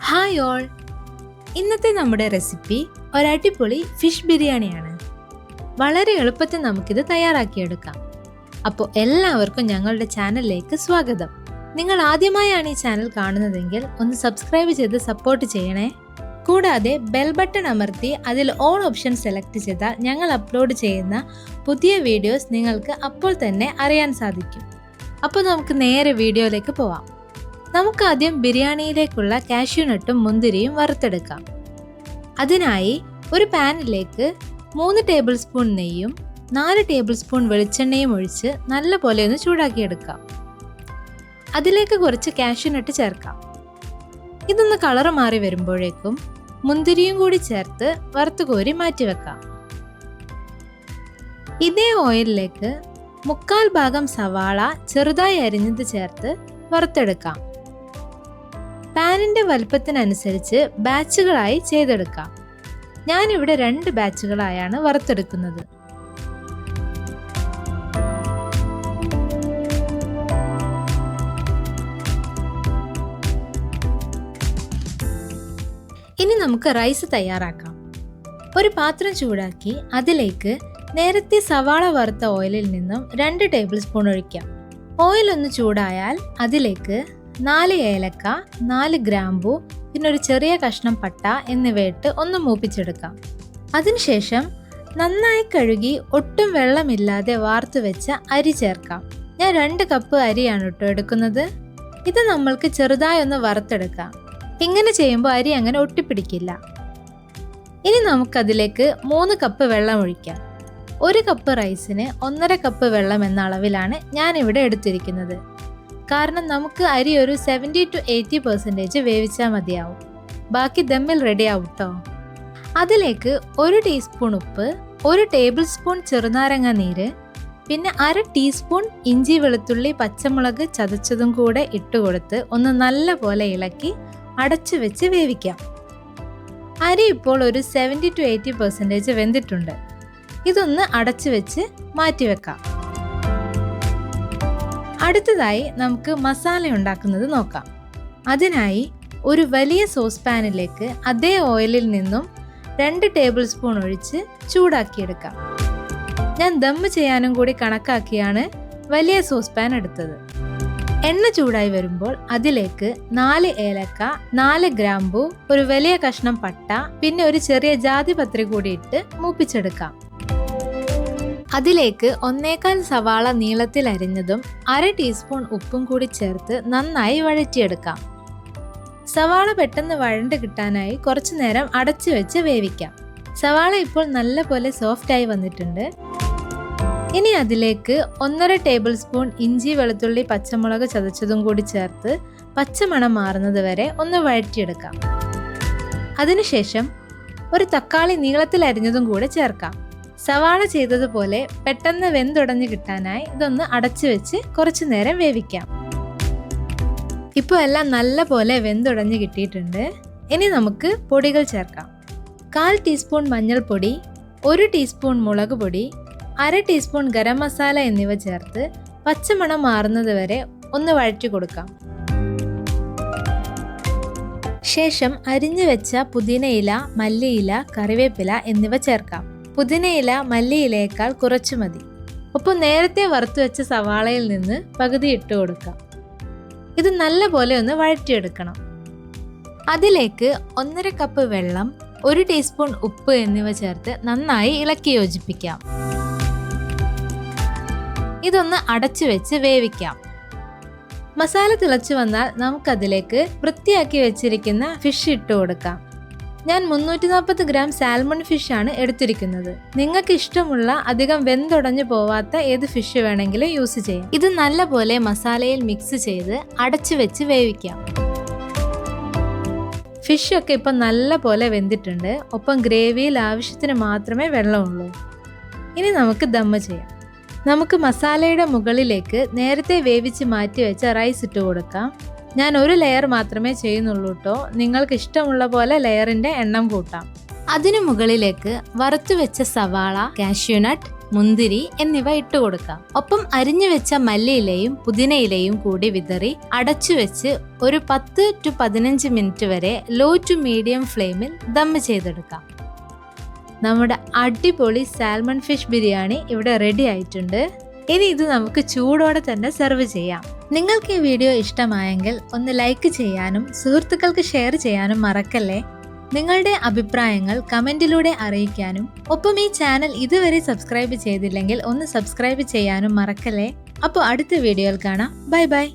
Hi all, ഇന്നത്തെ നമ്മുടെ recipe ഒരടിപൊളി fish ബിരിയാണിയാണ്. വളരെ എളുപ്പത്തിൽ നമുക്കിത് തയ്യാറാക്കിയെടുക്കാം. അപ്പോൾ എല്ലാവർക്കും ഞങ്ങളുടെ ചാനലിലേക്ക് സ്വാഗതം. നിങ്ങൾ ആദ്യമായാണ് ഈ ചാനൽ കാണുന്നതെങ്കിൽ ഒന്ന് സബ്സ്ക്രൈബ് ചെയ്ത് സപ്പോർട്ട് ചെയ്യണേ. കൂടാതെ ബെൽ ബട്ടൺ അമർത്തി അതിൽ ഓൾ ഓപ്ഷൻ സെലക്ട് ചെയ്താൽ ഞങ്ങൾ അപ്ലോഡ് ചെയ്യുന്ന പുതിയ വീഡിയോസ് നിങ്ങൾക്ക് അപ്പോൾ തന്നെ അറിയാൻ സാധിക്കും. അപ്പോൾ നമുക്ക് നേരെ വീഡിയോയിലേക്ക് പോവാം. നമുക്കാദ്യം ബിരിയാണിയിലേക്കുള്ള കാഷ്യൂനട്ടും മുന്തിരിയും വറുത്തെടുക്കാം. അതിനായി ഒരു പാനിലേക്ക് 3 ടേബിൾ സ്പൂൺ നെയ്യും 4 ടേബിൾ സ്പൂൺ വെളിച്ചെണ്ണയും ഒഴിച്ച് നല്ലപോലെ ഒന്ന് ചൂടാക്കിയെടുക്കാം. അതിലേക്ക് കുറച്ച് കാഷ്യൂനട്ട് ചേർക്കാം. ഇതൊന്ന് കളറ് മാറി വരുമ്പോഴേക്കും മുന്തിരിയും കൂടി ചേർത്ത് വറുത്ത് കോരി മാറ്റിവെക്കാം. ഇതേ ഓയിലിലേക്ക് 1/4 ഭാഗം സവാള ചെറുതായി അരിഞ്ഞത് ചേർത്ത് വറുത്തെടുക്കാം. പാനിന്റെ വലുപ്പത്തിനനുസരിച്ച് ബാച്ചുകളായി ചെയ്തെടുക്കാം. ഞാനിവിടെ 2 ബാച്ചുകളായാണ് വറുത്തെടുക്കുന്നത്. ഇനി നമുക്ക് റൈസ് തയ്യാറാക്കാം. ഒരു പാത്രം ചൂടാക്കി അതിലേക്ക് നേരത്തെ സവാള വറുത്ത ഓയിലിൽ നിന്നും 2 ടേബിൾ സ്പൂൺ ഒഴിക്കാം. ഓയിൽ ഒന്ന് ചൂടായാൽ അതിലേക്ക് 4 ഏലക്ക, 4 ഗ്രാമ്പു, പിന്നെ ഒരു ചെറിയ കഷ്ണം പട്ട എന്നിവയിട്ട് ഒന്ന് മൂപ്പിച്ചെടുക്കാം. അതിനുശേഷം നന്നായി കഴുകി ഒട്ടും വെള്ളമില്ലാതെ വാർത്തു വെച്ച അരി ചേർക്കാം. ഞാൻ 2 കപ്പ് അരിയാണ് എടുക്കുന്നത്. ഇത് നമ്മൾക്ക് ചെറുതായി ഒന്ന് വറുത്തെടുക്കാം. ഇങ്ങനെ ചെയ്യുമ്പോൾ അരി അങ്ങനെ ഒട്ടിപ്പിടിക്കില്ല. ഇനി നമുക്കതിലേക്ക് 3 കപ്പ് വെള്ളം ഒഴിക്കാം. 1 കപ്പ് റൈസിന് 1.5 കപ്പ് വെള്ളം എന്ന അളവിലാണ് ഞാനിവിടെ എടുത്തിരിക്കുന്നത്. കാരണം നമുക്ക് അരി ഒരു 70 to 80% വേവിച്ചാൽ മതിയാവും. ബാക്കി ദമ്മിൽ റെഡി ആവും കേട്ടോ. അതിലേക്ക് 1 ടീസ്പൂൺ ഉപ്പ്, 1 ടേബിൾ സ്പൂൺ ചെറുനാരങ്ങ നീര്, പിന്നെ 1/2 ടീസ്പൂൺ ഇഞ്ചി വെളുത്തുള്ളി പച്ചമുളക് ചതച്ചതും കൂടെ ഇട്ടുകൊടുത്ത് ഒന്ന് നല്ല പോലെ ഇളക്കി അടച്ചു വെച്ച് വേവിക്കാം. അരി ഇപ്പോൾ ഒരു 70 to 80% വെന്തിട്ടുണ്ട്. ഇതൊന്ന് അടച്ചു വെച്ച് മാറ്റിവെക്കാം. അടുത്തതായി നമുക്ക് മസാല ഉണ്ടാക്കുന്നത് നോക്കാം. അതിനായി ഒരു വലിയ സോസ് പാനിലേക്ക് അതേ ഓയിലിൽ നിന്നും 2 ടേബിൾ സ്പൂൺ ഒഴിച്ച് ചൂടാക്കിയെടുക്കാം. ഞാൻ ദമ്മ് ചെയ്യാനും കൂടി കണക്കാക്കിയാണ് വലിയ സോസ് പാൻ എടുത്തത്. എണ്ണ ചൂടായി വരുമ്പോൾ അതിലേക്ക് 4 ഏലക്ക, 4 ഗ്രാമ്പു, ഒരു വലിയ കഷ്ണം പട്ട, പിന്നെ ഒരു ചെറിയ ജാതിപത്രി കൂടി ഇട്ട് മൂപ്പിച്ചെടുക്കാം. അതിലേക്ക് 1/4 സവാള നീളത്തിൽ അരിഞ്ഞതും 1/2 ടീസ്പൂൺ ഉപ്പും കൂടി ചേർത്ത് നന്നായി വഴറ്റിയെടുക്കാം. സവാള പെട്ടെന്ന് വഴണ്ട് കിട്ടാനായി കുറച്ചു നേരം അടച്ചു വെച്ച് വേവിക്കാം. സവാള ഇപ്പോൾ നല്ലപോലെ സോഫ്റ്റായി വന്നിട്ടുണ്ട്. ഇനി അതിലേക്ക് 1.5 ടേബിൾ സ്പൂൺ ഇഞ്ചി വെളുത്തുള്ളി പച്ചമുളക് ചതച്ചതും കൂടി ചേർത്ത് പച്ചമണം മാറുന്നത് വരെ ഒന്ന് വഴറ്റിയെടുക്കാം. അതിനുശേഷം ഒരു തക്കാളി നീളത്തിൽ അരിഞ്ഞതും കൂടെ ചേർക്കാം. സവാള ചെയ്തതുപോലെ പെട്ടെന്ന് വെന്തുടഞ്ഞ് കിട്ടാനായി ഇതൊന്ന് അടച്ചു വെച്ച് കുറച്ചു നേരം വേവിക്കാം. ഇപ്പോൾ എല്ലാം നല്ല പോലെ വെന്തുടഞ്ഞ് കിട്ടിയിട്ടുണ്ട്. ഇനി നമുക്ക് പൊടികൾ ചേർക്കാം. 1/4 ടീസ്പൂൺ മഞ്ഞൾപ്പൊടി, 1 ടീസ്പൂൺ മുളക് പൊടി, 1/2 ടീസ്പൂൺ ഗരം മസാല എന്നിവ ചേർത്ത് പച്ചമണം മാറുന്നത് വരെ ഒന്ന് വഴറ്റി കൊടുക്കാം. ശേഷം അരിഞ്ഞു വെച്ച പുതിനയില, മല്ലിയില, കറിവേപ്പില എന്നിവ ചേർക്കാം. പുതിനയില മല്ലിയിലേക്കാൾ കുറച്ചു മതി. ഒപ്പം നേരത്തെ വറുത്തു വെച്ച സവാളയിൽ നിന്ന് പകുതി ഇട്ട് കൊടുക്കാം. ഇത് നല്ലപോലെ ഒന്ന് വഴറ്റിയെടുക്കണം. അതിലേക്ക് 1.5 കപ്പ് വെള്ളം, 1 ടീസ്പൂൺ ഉപ്പ് എന്നിവ ചേർത്ത് നന്നായി ഇളക്കി യോജിപ്പിക്കാം. ഇതൊന്ന് അടച്ചു വെച്ച് വേവിക്കാം. മസാല തിളച്ചു വന്നാൽ നമുക്കതിലേക്ക് വൃത്തിയാക്കി വെച്ചിരിക്കുന്ന ഫിഷ് ഇട്ട് കൊടുക്കാം. ഞാൻ 340 ഗ്രാം സാൽമൺ ഫിഷാണ് എടുത്തിരിക്കുന്നത്. നിങ്ങൾക്ക് ഇഷ്ടമുള്ള അധികം വെന്തുടഞ്ഞു പോവാത്ത ഏത് ഫിഷ് വേണമെങ്കിലും യൂസ് ചെയ്യാം. ഇത് നല്ലപോലെ മസാലയിൽ മിക്സ് ചെയ്ത് അടച്ചു വെച്ച് വേവിക്കാം. ഫിഷൊക്കെ ഇപ്പം നല്ല പോലെ വെന്തിട്ടുണ്ട്. ഒപ്പം ഗ്രേവിയിൽ ആവശ്യത്തിന് മാത്രമേ വെള്ളമുള്ളൂ. ഇനി നമുക്ക് ദമ്മ് ചെയ്യാം. നമുക്ക് മസാലയുടെ മുകളിലേക്ക് നേരത്തെ വേവിച്ച് മാറ്റി വെച്ച റൈസ് ഇട്ട് കൊടുക്കാം. ഞാൻ ഒരു ലെയർ മാത്രമേ ചെയ്യുന്നുള്ളൂ കേട്ടോ. നിങ്ങൾക്ക് ഇഷ്ടമുള്ള പോലെ ലെയറിന്റെ എണ്ണം കൂട്ടാം. അതിനു മുകളിലേക്ക് വറുത്തു വെച്ച സവാള, കാഷ്യൂനട്ട്, മുന്തിരി എന്നിവ ഇട്ടുകൊടുക്കാം. ഒപ്പം അരിഞ്ഞു വെച്ച മല്ലിയിലയും പുതിനയിലയും കൂടി വിതറി അടച്ചു വെച്ച് ഒരു 10 to 15 മിനിറ്റ് വരെ ലോ ടു മീഡിയം ഫ്ലെയിമിൽ ദം ചെയ്തെടുക്കാം. നമ്മുടെ അടിപൊളി സാൽമൺ ഫിഷ് ബിരിയാണി ഇവിടെ റെഡി ആയിട്ടുണ്ട്. ഇനി ഇത് നമുക്ക് ചൂടോടെ തന്നെ സെർവ് ചെയ്യാം. നിങ്ങൾക്ക് ഈ വീഡിയോ ഇഷ്ടമായെങ്കിൽ ഒന്ന് ലൈക്ക് ചെയ്യാനും സുഹൃത്തുക്കൾക്ക് ഷെയർ ചെയ്യാനും മറക്കല്ലേ. നിങ്ങളുടെ അഭിപ്രായങ്ങൾ കമന്റിലൂടെ അറിയിക്കാനും ഒപ്പം ഈ ചാനൽ ഇതുവരെ സബ്സ്ക്രൈബ് ചെയ്തില്ലെങ്കിൽ ഒന്ന് സബ്സ്ക്രൈബ് ചെയ്യാനും മറക്കല്ലേ. അപ്പോൾ അടുത്ത വീഡിയോയിൽ കാണാം. Bye bye.